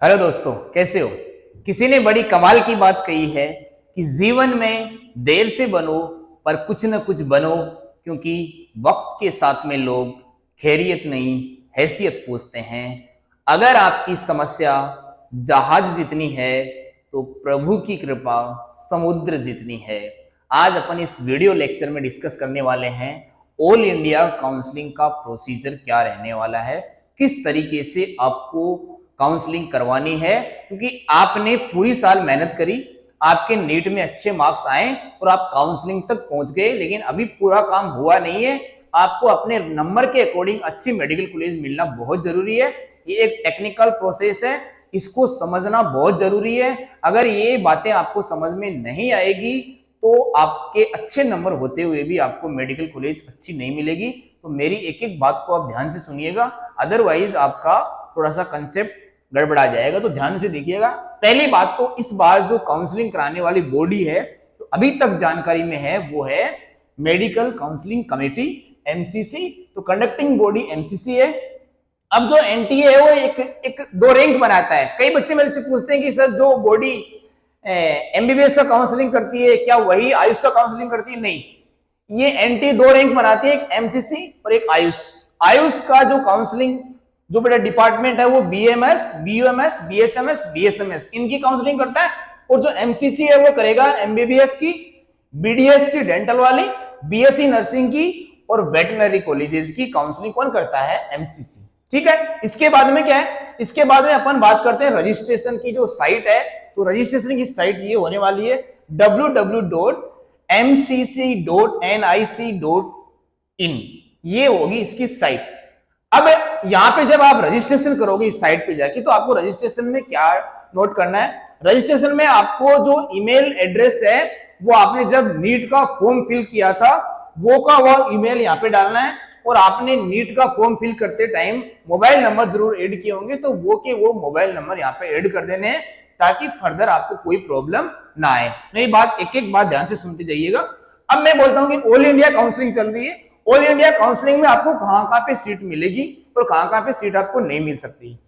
Hello दोस्तों, कैसे हो। किसी ने बड़ी कमाल की बात कही है कि जीवन में देर से बनो पर कुछ न कुछ बनो, क्योंकि वक्त के साथ में लोग खैरियत नहीं हैसियत पूछते हैं। अगर आपकी समस्या जहाज जितनी है तो प्रभु की कृपा समुद्र जितनी है। आज अपन इस वीडियो लेक्चर में डिस्कस करने वाले हैं ऑल इंडिया काउंसलिंग का प्रोसीजर क्या रहने वाला है, किस तरीके से आपको काउंसलिंग करवानी है, क्योंकि आपने पूरी साल मेहनत करी, आपके नीट में अच्छे मार्क्स आए और आप काउंसलिंग तक पहुंच गए, लेकिन अभी पूरा काम हुआ नहीं है। आपको अपने नंबर के अकॉर्डिंग अच्छी मेडिकल कॉलेज मिलना बहुत जरूरी है। ये एक टेक्निकल प्रोसेस है, इसको समझना बहुत जरूरी है। अगर ये बातें आपको समझ में नहीं आएगी तो आपके अच्छे नंबर होते हुए भी आपको मेडिकल कॉलेज अच्छी नहीं मिलेगी। तो मेरी एक एक बात को आप ध्यान से सुनिएगा, अदरवाइज आपका थोड़ा सा कंसेप्ट गड़बड़ा जाएगा। तो ध्यान से देखिएगा। पहली बात तो इस बार जो काउंसलिंग कराने वाली बॉडी है, तो अभी तक जानकारी में है, वो है मेडिकल काउंसलिंग कमेटी, एमसीसी। तो कंडक्टिंग बॉडी एमसीसी है। अब जो एनटीए है वो एक दो रैंक बनाता है। कई बच्चे मेरे से पूछते हैं कि सर जो बॉडी एमबीबीएस का काउंसलिंग करती है क्या वही आयुष का काउंसलिंग करती है? नहीं, ये एनटीए दो रैंक बनाती है, एक एमसीसी और एक आयुष। आयुष का जो काउंसलिंग जो बेटा डिपार्टमेंट है वो बीएमएस, बीयूएमएस, बीएचएमएस, बीएसएमएस इनकी काउंसलिंग करता है। और जो एमसीसी है वो करेगा एमबीबीएस की, बीडीएस की डेंटल वाली, बीएससी नर्सिंग की और वेटनरी कॉलेजेस की काउंसलिंग कौन करता है? एमसीसी। ठीक है। इसके बाद में क्या है? इसके बाद में अपन बात करते हैं रजिस्ट्रेशन की जो साइट है। तो रजिस्ट्रेशन की साइट ये होने वाली है www.mcc.nic.in, ये होगी इसकी साइट। अब यहां पे जब आप रजिस्ट्रेशन करोगे इस साइट पे जाके, तो आपको रजिस्ट्रेशन में क्या नोट करना है? रजिस्ट्रेशन में आपको जो ईमेल एड्रेस है वो आपने जब नीट का फॉर्म फिल किया था वो का वो ईमेल यहाँ पे डालना है। और आपने नीट का फॉर्म फिल करते टाइम मोबाइल नंबर जरूर ऐड किए होंगे, तो वो के वो मोबाइल नंबर यहाँ पे ऐड कर देने हैं, ताकि फर्दर आपको कोई प्रॉब्लम ना आए। मेरी बात एक एक बात ध्यान से सुनते जाइएगा। अब मैं बोलता हूँ कि ऑल इंडिया काउंसलिंग चल रही है। ऑल इंडिया काउंसलिंग में आपको कहां पे सीट मिलेगी और कहां पे सीट आपको नहीं मिल सकती।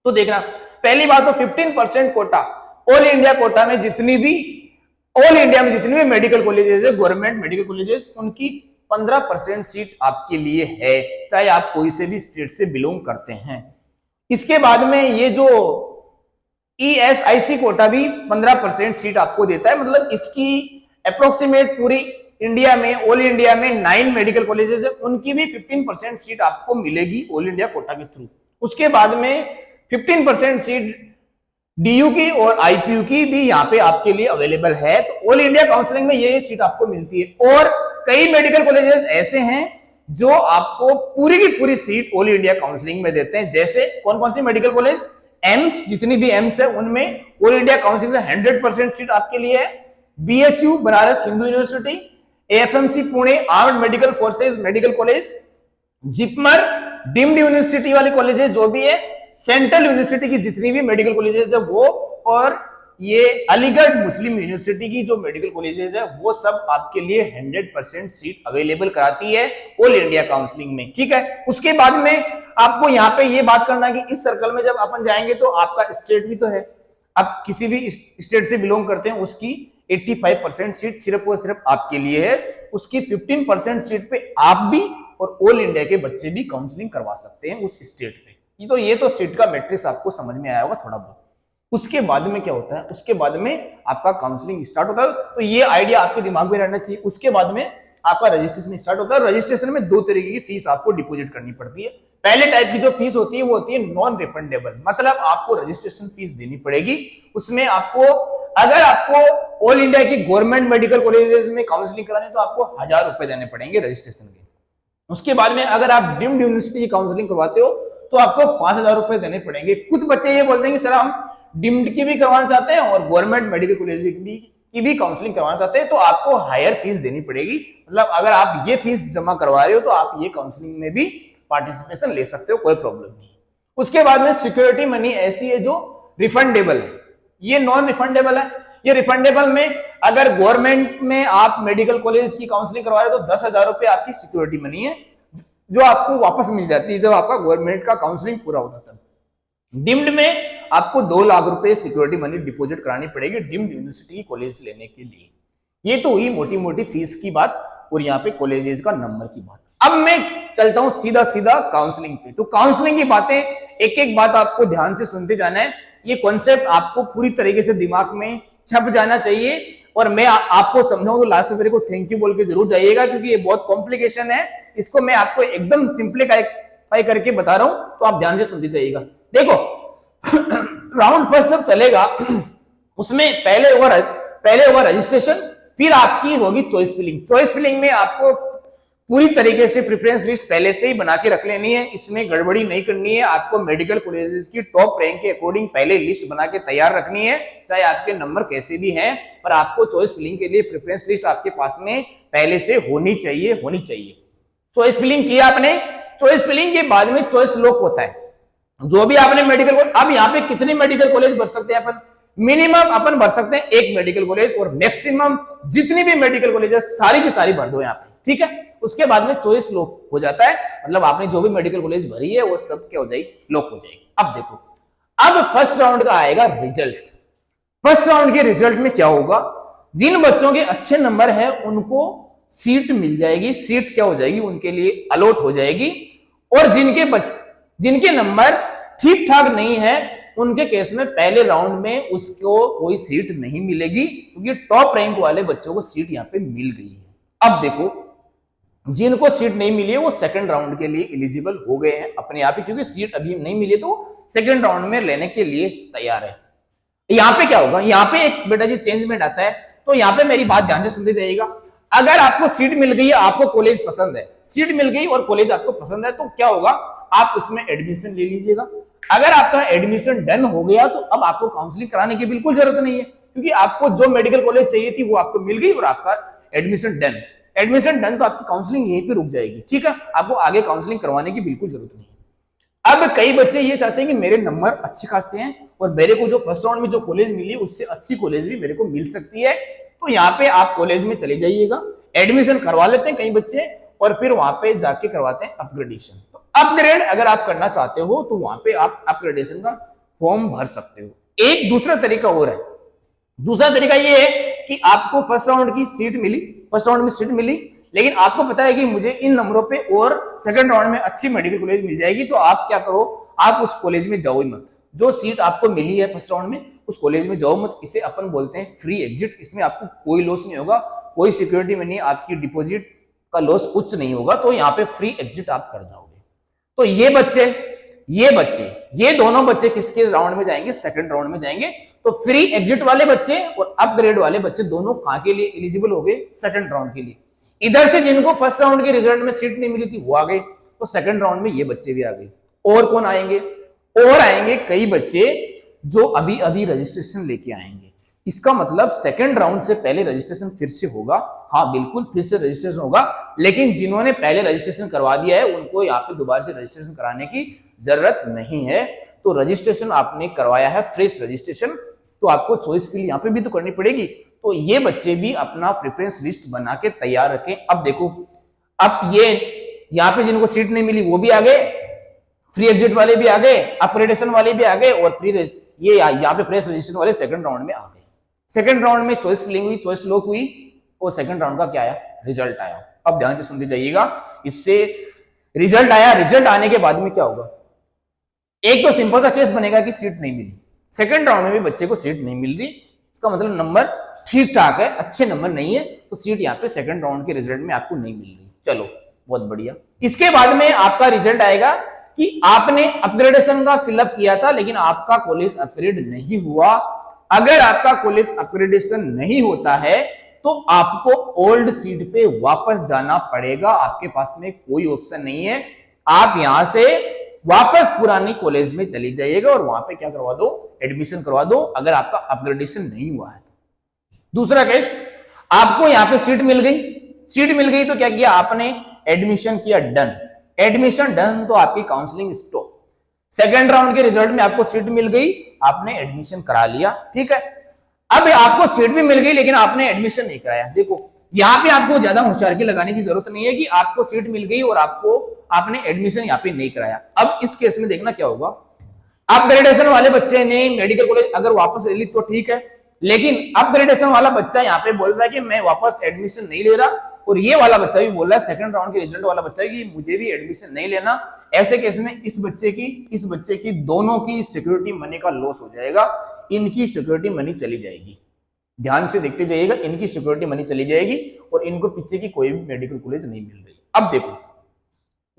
तो देखना, पहली बात तो 15% कोटा, ऑल इंडिया कोटा में जितनी भी ऑल इंडिया में जितनी भी मेडिकल कॉलेजेस है, गवर्नमेंट मेडिकल कॉलेजेस, उनकी 15% सीट आपके लिए है, चाहे आप कोई से भी स्टेट से बिलोंग करते हैं। इसके बाद में ये जो ईएसआईसी कोटा भी 15% सीट आपको देता है। मतलब इसकी अप्रोक्सीमेट पूरी इंडिया में, ऑल इंडिया में 9 मेडिकल कॉलेजेस है, उनकी भी 15% सीट आपको मिलेगी ऑल इंडिया कोटा के थ्रू। उसके बाद में 15% सीट डीयू की और आईपीयू की भी यहाँ पे आपके लिए अवेलेबल है। तो ऑल इंडिया काउंसलिंग में ये सीट आपको मिलती है। और कई मेडिकल कॉलेजेस ऐसे हैं जो आपको पूरी की पूरी सीट ऑल इंडिया काउंसलिंग में देते हैं। जैसे कौन कौन सी मेडिकल कॉलेज? एम्स, जितनी भी एम्स है उनमें ऑल इंडिया काउंसलिंग से 100% सीट आपके लिए है। BHU Banaras Hindu university, AFMC Pune armed medical forces medical college, JIPMER deemed university वाली कॉलेजेस जो भी है, सेंट्रल यूनिवर्सिटी की जितनी भी मेडिकल कॉलेजेस है वो, और ये अलीगढ़ मुस्लिम यूनिवर्सिटी की जो मेडिकल कॉलेजेस है वो सब आपके लिए 100% सीट अवेलेबल कराती है ऑल इंडिया काउंसलिंग में। ठीक है। उसके बाद में आपको यहाँ पे ये बात करना है कि इस सर्कल में जब अपन जाएंगे तो आपका स्टेट भी तो है। आप किसी भी स्टेट से बिलोंग करते हैं, उसकी 85% सीट सिर्फ और सिर्फ आपके लिए है। उसकी 15% सीट पे आप भी और ऑल इंडिया के बच्चे भी काउंसलिंग करवा सकते हैं उस स्टेट पे। ये तो सीट का मैट्रिक्स आपको समझ में आया होगा थोड़ा बहुत। उसके बाद में क्या होता है? उसके बाद में आपका काउंसलिंग स्टार्ट होता है। तो ये आइडिया आपके दिमाग में रहना चाहिए। उसके बाद में आपका रजिस्ट्रेशन स्टार्ट होता है। रजिस्ट्रेशन में 2 तरीके की फीस आपको डिपॉजिट करनी पड़ती है। पहले टाइप की जो फीस होती है वो होती है नॉन रिफंडेबल, मतलब आपको रजिस्ट्रेशन फीस देनी पड़ेगी। उसमें आपको, अगर आपको ऑल इंडिया की गवर्नमेंट मेडिकल कॉलेजेस में काउंसलिंग करानी तो आपको 1000 रुपए देने पड़ेंगे रजिस्ट्रेशन के। उसके बाद में अगर आप डीम्ड यूनिवर्सिटी की काउंसलिंग करवाते हो तो आपको 5000 रुपए देने पड़ेंगे। कुछ बच्चे ये बोलते हैं कि सर हम डीम्ड की भी करवाना चाहते हैं और गवर्नमेंट मेडिकल कॉलेज की भी काउंसलिंग करवाना चाहते हैं, तो आपको हायर फीस देनी पड़ेगी। मतलब अगर आप ये फीस जमा करवा रहे हो तो आप ये काउंसलिंग में भी पार्टिसिपेशन ले सकते हो, कोई प्रॉब्लम नहीं। उसके बाद में सिक्योरिटी मनी ऐसी है जो रिफंडेबल है, ये नॉन रिफंडेबल है। ये रिफंडेबल में अगर गवर्नमेंट में आप मेडिकल कॉलेज की काउंसलिंग करवा रहे हो तो 10,000 रुपए आपकी सिक्योरिटी मनी है जो आपको वापस मिल जाती है जब आपका गवर्नमेंट का काउंसलिंग पूरा हो जाता है। डिम्ड में आपको 2 लाख रुपए सिक्योरिटी मनी डिपॉजिट करानी पड़ेगी डीम्ड यूनिवर्सिटी कॉलेज लेने के लिए। ये तो हुई मोटी मोटी फीस की बात और यहाँ पे कॉलेजेस का नंबर की बात। अब मैं चलता हूं सीधा सीधा काउंसलिंग पे। तो काउंसलिंग की बातें एक एक बात आपको ध्यान से सुनते जाना है। ये कॉन्सेप्ट आपको पूरी तरीके से दिमाग में छप जाना चाहिए और मैं आपको समझाऊं तो लास्ट में मेरे को थैंक यू बोल के जरूर जाइएगा, क्योंकि ये बहुत कॉम्प्लिकेशन है। इसको मैं आपको एकदम सिंप्लीफाई करके बता रहा हूं, तो आप ध्यान से सुनते जाइएगा। देखो राउंड फर्स्ट जब चलेगा उसमें पहले होगा रजिस्ट्रेशन, फिर आपकी होगी चॉइस फिलिंग। चॉइस फिलिंग में आपको पूरी तरीके से प्रेफरेंस लिस्ट पहले से ही बना के रख लेनी है, इसमें गड़बड़ी नहीं करनी है। आपको मेडिकल कॉलेजेस की टॉप रैंक के अकॉर्डिंग पहले लिस्ट बना के तैयार रखनी है, चाहे आपके नंबर कैसे भी हैं, पर आपको चॉइस फिलिंग के लिए प्रेफरेंस लिस्ट आपके पास में पहले से होनी चाहिए। चॉइस फिलिंग किया आपने, चॉइस फिलिंग के बाद में चॉइस लॉक होता है। जो भी आपने मेडिकल, अब यहाँ पे कितने मेडिकल कॉलेज भर सकते हैं अपन? मिनिमम अपन भर सकते हैं 1 मेडिकल कॉलेज, और मैक्सिमम जितनी भी मेडिकल कॉलेज है सारी की सारी भर दो यहाँ पे, ठीक है। उसके बाद में चॉइस लॉक हो जाता है, मतलब आपने जो भी मेडिकल कॉलेज भरी है वो सब क्या हो जाएगी, लॉक हो जाएगी। अब देखो, अब फर्स्ट राउंड का आएगा रिजल्ट। फर्स्ट राउंड के रिजल्ट में क्या होगा, जिन बच्चों के अच्छे नंबर है उनको सीट मिल जाएगी, सीट क्या हो जाएगी, उनके लिए अलॉट हो जाएगी। और जिनके नंबर ठीक ठाक नहीं है उनके केस में पहले राउंड में उसको कोई सीट नहीं मिलेगी, क्योंकि टॉप रैंक वाले बच्चों को सीट यहाँ पे मिल गई है। अब देखो, जिनको सीट नहीं मिली है वो सेकंड राउंड के लिए एलिजिबल हो गए हैं अपने आप ही, क्योंकि सीट अभी नहीं मिली तो सेकंड राउंड में लेने के लिए तैयार है। यहाँ पे क्या होगा, यहाँ पे एक बेटा जी चेंजमेंट आता है, तो यहाँ पे मेरी बात ध्यान से सुनते जाइएगा। अगर आपको सीट मिल गई है, आपको कॉलेज पसंद है, सीट मिल गई और कॉलेज आपको पसंद है, तो क्या होगा, आप उसमें एडमिशन ले लीजिएगा। अगर आपका एडमिशन डन हो गया तो अब आपको काउंसलिंग कराने की बिल्कुल जरूरत नहीं है, क्योंकि आपको जो मेडिकल कॉलेज चाहिए थी वो आपको मिल गई और आपका एडमिशन डन तो आपकी काउंसलिंग यहीं पे रुक जाएगी, ठीक है। आपको आगे काउंसलिंग करवाने की बिल्कुल जरूरत नहीं है। अब कई बच्चे ये चाहते हैं कि मेरे नंबर अच्छे खासे हैं और मेरे को जो फर्स्ट राउंड में जो कॉलेज मिली उससे अच्छी कॉलेज भी मेरे को मिल सकती है, तो यहाँ पे आप कॉलेज में चले जाइएगा, एडमिशन करवा लेते हैं कई बच्चे, और फिर वहां पे जाके करवाते हैं अपग्रेडेशन। तो अपग्रेड अगर आप करना चाहते हो तो वहां पे आप अपग्रेडेशन का फॉर्म भर सकते हो। एक दूसरा तरीका और है, दूसरा तरीका ये है कि आपको फर्स्ट राउंड की सीट मिली, फर्स्ट राउंड में सीट मिली, लेकिन आपको पता है कि मुझे इन नंबरों पे और सेकंड राउंड में अच्छी मेडिकल कॉलेज मिल जाएगी, तो आप क्या करो, आप उस कॉलेज में जाओ ही मत। जो सीट आपको मिली है फर्स्ट राउंड में उस कॉलेज में जाओ मत। इसे अपन बोलते हैं फ्री एग्जिट। इसमें आपको कोई लॉस नहीं होगा, कोई सिक्योरिटी मनी, आपकी डिपॉजिट का लॉस कुछ नहीं होगा, तो यहाँ पे फ्री एग्जिट आप कर जाओगे। तो ये दोनों बच्चे किसके राउंड में जाएंगे, सेकंड राउंड में जाएंगे। तो फ्री एग्जिट वाले बच्चे और अपग्रेड वाले बच्चे दोनों कहां के लिए एलिजिबल हो गए, सेकंड राउंड के लिए। इधर से जिनको फर्स्ट राउंड के रिजल्ट में सीट नहीं मिली थी वो आ गए, तो सेकंड राउंड में ये बच्चे भी आ गए। और कौन आएंगे, और आएंगे कई बच्चे जो अभी अभी रजिस्ट्रेशन लेके आएंगे। इसका मतलब सेकंड राउंड से पहले रजिस्ट्रेशन फिर से होगा, हाँ बिल्कुल फिर से रजिस्ट्रेशन होगा, लेकिन जिन्होंने पहले रजिस्ट्रेशन करवा दिया है उनको यहाँ पे दोबारा से रजिस्ट्रेशन कराने की जरूरत नहीं है। तो रजिस्ट्रेशन आपने करवाया है, फ्रेश रजिस्ट्रेशन, तो आपको चॉइस फिल यहाँ पे भी तो करनी पड़ेगी। तो ये बच्चे भी अपना प्रेफरेंस लिस्ट बना के तैयार रखें। अब देखो, अब ये यहाँ पे जिनको सीट नहीं मिली वो भी आ गए, फ्री एग्जिट वाले भी आ गए, अपग्रेडेशन वाले भी आ गए, और ये यहाँ पे फ्रेश रजिस्ट्रेशन वाले सेकंड राउंड में आ गए। सेकंड राउंड में चॉइस फिलिंग हुई, चॉइस लॉक हुई, और सेकंड राउंड का क्या आया, रिजल्ट आया। अब ध्यान से सुनते जाइएगा, इससे रिजल्ट आया, रिजल्ट आने के बाद में क्या होगा, एक तो सिंपल सा केस बनेगा कि सीट नहीं मिली, सेकंड राउंड में भी बच्चे को सीट नहीं मिल रही, इसका मतलब नंबर ठीक ठाक है, अच्छे नंबर नहीं है, तो सीट यहाँ पे सेकंड राउंड के रिजल्ट में आपको नहीं मिल रही। चलो बहुत बढ़िया। इसके बाद में आपका रिजल्ट आएगा कि आपने अपग्रेडेशन का फिलअप किया था लेकिन आपका कॉलेज अपग्रेड नहीं हुआ। अगर आपका कॉलेज अपग्रेडेशन नहीं होता है तो आपको ओल्ड सीट पे वापस जाना पड़ेगा, आपके पास में कोई ऑप्शन नहीं है। आप यहां से वापस पुरानी कॉलेज में चली जाइएगा और वहां पे क्या करवा दो, एडमिशन करवा दो, अगर आपका अपग्रेडेशन नहीं हुआ है। दूसरा केस, आपको यहाँ पे सीट मिल गई, सीट मिल गई तो क्या किया आपने, एडमिशन किया, डन, एडमिशन डन, तो आपकी काउंसलिंग स्टॉप। सेकेंड राउंड के रिजल्ट में आपको सीट मिल गई, आपने एडमिशन करा लिया, ठीक है। अब आपको सीट भी मिल गई लेकिन आपने एडमिशन नहीं कराया। देखो यहाँ पे आपको ज्यादा होशियारी लगाने की जरूरत नहीं है कि आपको सीट मिल गई और आपने एडमिशन यहाँ पे नहीं कराया। अब इस केस में देखना क्या होगा, अपग्रेडेशन वाले बच्चे ने मेडिकल कॉलेज अगर वापस ले ली तो ठीक है, लेकिन अपग्रेडेशन वाला बच्चा यहाँ पे बोल रहा है कि मैं वापस एडमिशन नहीं ले रहा, और ये वाला बच्चा भी बोल रहा है, सेकंड राउंड के रिजल्ट वाला बच्चा कि मुझे भी एडमिशन नहीं लेना। ऐसे केस में इस बच्चे की दोनों की सिक्योरिटी मनी का लॉस हो जाएगा, इनकी सिक्योरिटी मनी चली जाएगी। ध्यान से देखते जाइएगा, इनकी सिक्योरिटी मनी चली जाएगी और इनको पीछे की कोई भी मेडिकल कॉलेज नहीं मिल रही। अब देखो,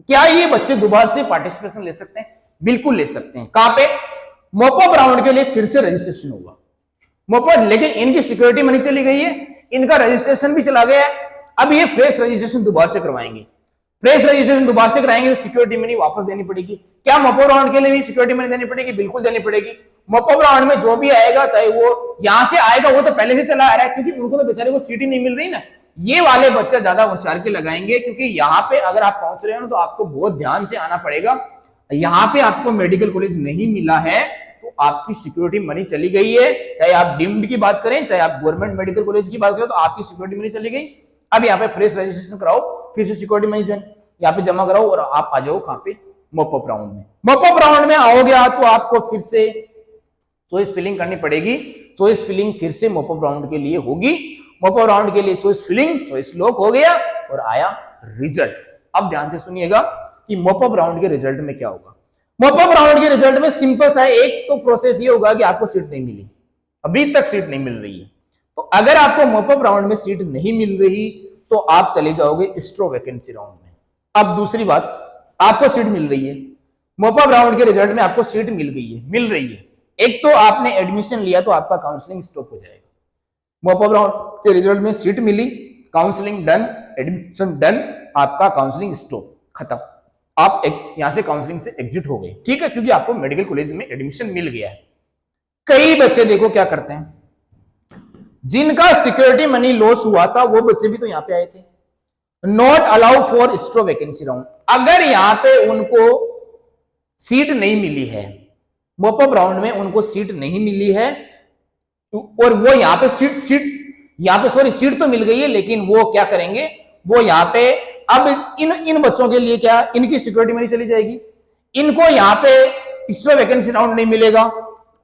क्या ये बच्चे दोबारा से पार्टिसिपेशन ले सकते हैं? बिल्कुल ले सकते हैं। कहां पे? मॉपअप राउंड के लिए फिर से रजिस्ट्रेशन होगा मॉपअप, लेकिन इनकी सिक्योरिटी मनी चली गई है, इनका रजिस्ट्रेशन भी चला गया है। अब ये फ्रेश रजिस्ट्रेशन दोबारा से करवाएंगे, फ्रेश रजिस्ट्रेशन दोबारा से कराएंगे तो सिक्योरिटी मनी वापस देनी पड़ेगी। क्या मॉपअप राउंड के लिए भी सिक्योरिटी मनी देनी पड़ेगी? बिल्कुल देनी पड़ेगी। मॉपअप राउंड में जो भी आएगा, चाहे वो यहां से आएगा, वो तो पहले से चला आ रहा है, क्योंकि उनको तो बेचारे को सीट ही नहीं मिल रही ना। ये वाले बच्चे ज्यादा होशियार के लगाएंगे, क्योंकि यहाँ पे अगर आप पहुंच रहे हो ना तो आपको बहुत ध्यान से आना पड़ेगा। यहाँ पे आपको मेडिकल कॉलेज नहीं मिला है तो आपकी सिक्योरिटी मनी चली गई है, चाहे आप डीम्ड की बात करें, चाहे आप गवर्नमेंट मेडिकल कॉलेज की बात करें, तो आपकी सिक्योरिटी मनी चली गई। अब यहाँ पे फ्रेश रजिस्ट्रेशन कराओ, फिर से सिक्योरिटी मनी यहाँ पे जमा कराओ और आप आ जाओ कहां पे? मॉपअप राउंड में। मॉपअप राउंड में आओगे तो आपको फिर से चॉइस फिलिंग करनी पड़ेगी। चॉइस फिलिंग फिर से मॉपअप राउंड के लिए होगी। मॉपअप राउंड के लिए चॉइस फिलिंग, चॉइस लॉक हो गया और आया रिजल्ट। अब ध्यान से सुनिएगा कि मॉपअप राउंड के रिजल्ट में क्या होगा। मॉपअप राउंड के रिजल्ट में सिंपल सा एक तो प्रोसेस ये होगा कि आपको सीट नहीं मिली, अभी तक सीट नहीं मिल रही है। तो अगर आपको मॉपअप राउंड में सीट नहीं मिल रही तो आप चले जाओगे स्ट्रो वैकेंसी राउंड में। अब दूसरी बात, आपको सीट मिल रही है, मॉपअप राउंड के रिजल्ट में आपको सीट मिल रही है। एक तो आपने एडमिशन लिया तो आपका काउंसलिंग स्टॉप हो जाएगा। मॉपअप राउंड के रिजल्ट में सीट मिली, काउंसलिंग डन, एडमिशन डन, आपका काउंसलिंग स्टॉप, खत्म। आप यहां से काउंसलिंग से एग्जिट हो गए, ठीक है, क्योंकि आपको मेडिकल कॉलेज में एडमिशन मिल गया है। कई बच्चे देखो क्या करते हैं, जिनका सिक्योरिटी मनी लॉस हुआ था वो बच्चे भी तो यहां पे आए थे। Not allow for stray vacancy round. अगर यहां पे उनको सीट नहीं मिली है, मॉपअप राउंड में उनको सीट नहीं मिली है, और वो यहाँ पे सीट तो मिल गई है, लेकिन वो क्या करेंगे, वो यहाँ पे अब इन बच्चों के लिए क्या, इनकी सिक्योरिटी मनी चली जाएगी। इनको यहाँ पे स्ट्रो वैकेंसी राउंड नहीं मिलेगा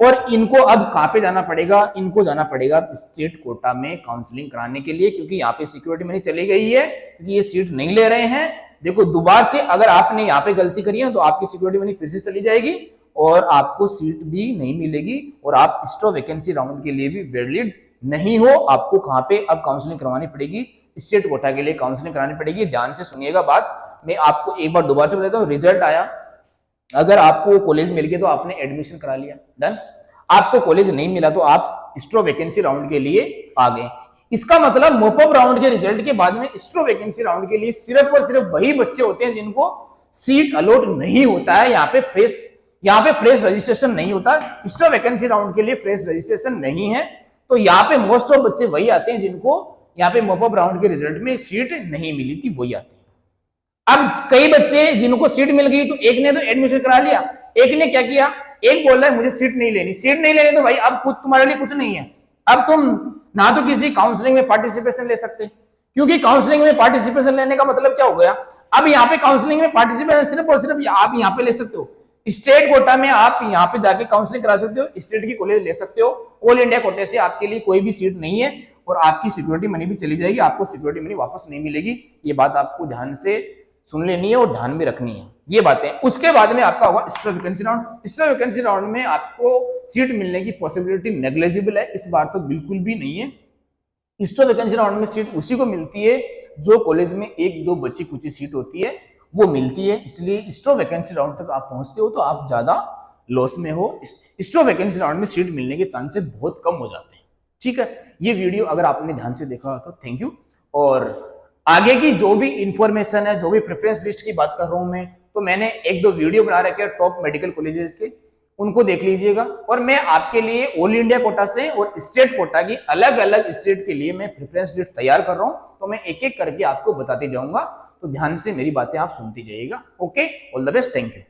और इनको अब कहां पे जाना पड़ेगा? इनको जाना पड़ेगा स्टेट कोटा में काउंसलिंग कराने के लिए, क्योंकि यहाँ पे सिक्योरिटी मनी चली गई है, क्योंकि ये सीट नहीं ले रहे हैं। देखो, दोबारा से अगर आपने यहाँ पे गलती करी है तो आपकी सिक्योरिटी मनी फिर से चली जाएगी और आपको सीट भी नहीं मिलेगी और आप स्ट्रो वैकेंसी राउंड के लिए भी वैलिड नहीं हो। आपको कहां पे अब काउंसलिंग करवानी पड़ेगी? स्टेट कोटा के लिए काउंसलिंग करानी पड़ेगी। ध्यान से सुनिएगा बात, मैं आपको एक बार दोबारा से बताता हूँ। रिजल्ट आया, अगर आपको कॉलेज मिल गया तो आपने एडमिशन करा लिया, डन। आपको कॉलेज नहीं मिला तो आप स्ट्रो वैकेंसी राउंड के लिए आ गए। इसका मतलब मॉपअप राउंड के रिजल्ट के बाद में स्ट्रो वैकेंसी राउंड के लिए सिर्फ और सिर्फ वही बच्चे होते हैं जिनको सीट अलॉट नहीं होता है। यहाँ पे फ्रेश रजिस्ट्रेशन नहीं होता। स्ट्रो वैकेंसी राउंड के लिए फ्रेश रजिस्ट्रेशन नहीं है, तो यहाँ पे मोस्ट ऑफ बच्चे वही आते हैं जिनको यहाँ पे मॉपअप राउंड के रिजल्ट में सीट नहीं मिली थी, वही आते हैं। अब कई बच्चे जिनको सीट मिल गई तो एक ने तो एडमिशन करा लिया, एक ने क्या किया, एक बोल रहा है मुझे सीट नहीं लेनी तो भाई अब खुद तुम्हारे लिए कुछ नहीं है। अब तुम ना तो किसी काउंसलिंग में पार्टिसिपेशन ले सकते, क्योंकि काउंसलिंग में पार्टिसिपेशन लेने का मतलब क्या हो गया, अब यहाँ पे काउंसलिंग में पार्टिसिपेशन सिर्फ और सिर्फ आप यहाँ पे ले सकते हो। स्टेट कोटा में आप यहाँ पे जाके काउंसलिंग करा सकते हो, स्टेट की कॉलेज ले सकते हो। ऑल इंडिया कोटे से आपके लिए कोई भी सीट नहीं है और आपकी सिक्योरिटी मनी भी चली जाएगी, आपको सिक्योरिटी मनी वापस नहीं मिलेगी। ये बात आपको ध्यान से सुन लेनी है और ध्यान में रखनी है ये बातें। उसके बाद में आपका होगा स्ट्रो वैकेंसी राउंड। स्ट्रो वैकेंसी राउंड में आपको सीट मिलने की पॉसिबिलिटी नेग्लिजिबल है, इस बार तो बिल्कुल भी नहीं है। स्ट्रो वैकेंसी राउंड में सीट उसी को मिलती है जो कॉलेज में एक दो बची कुछ सीट होती है वो मिलती है, इसलिए स्ट्रो वैकेंसी राउंड तक आप पहुंचते हो तो आप ज्यादा लॉस में हो। स्ट्रो वैकेंसी राउंड में सीट मिलने के चांसेस बहुत कम हो जाते हैं, ठीक है। ये वीडियो अगर आपने ध्यान से देखा तो थैंक यू। और आगे की जो भी इंफॉर्मेशन है, जो भी प्रेफरेंस लिस्ट की बात कर रहा हूं मैं, तो मैंने एक दो वीडियो बना रखे हैं टॉप मेडिकल कॉलेजेस के, उनको देख लीजिएगा। और मैं आपके लिए ऑल इंडिया कोटा से और स्टेट कोटा की अलग अलग स्टेट के लिए मैं प्रेफरेंस लिस्ट तैयार कर रहा हूं, तो मैं एक एक करके आपको बताते जाऊंगा, तो ध्यान से मेरी बातें आप सुनते जाइएगा। Okay, all the best, thank you.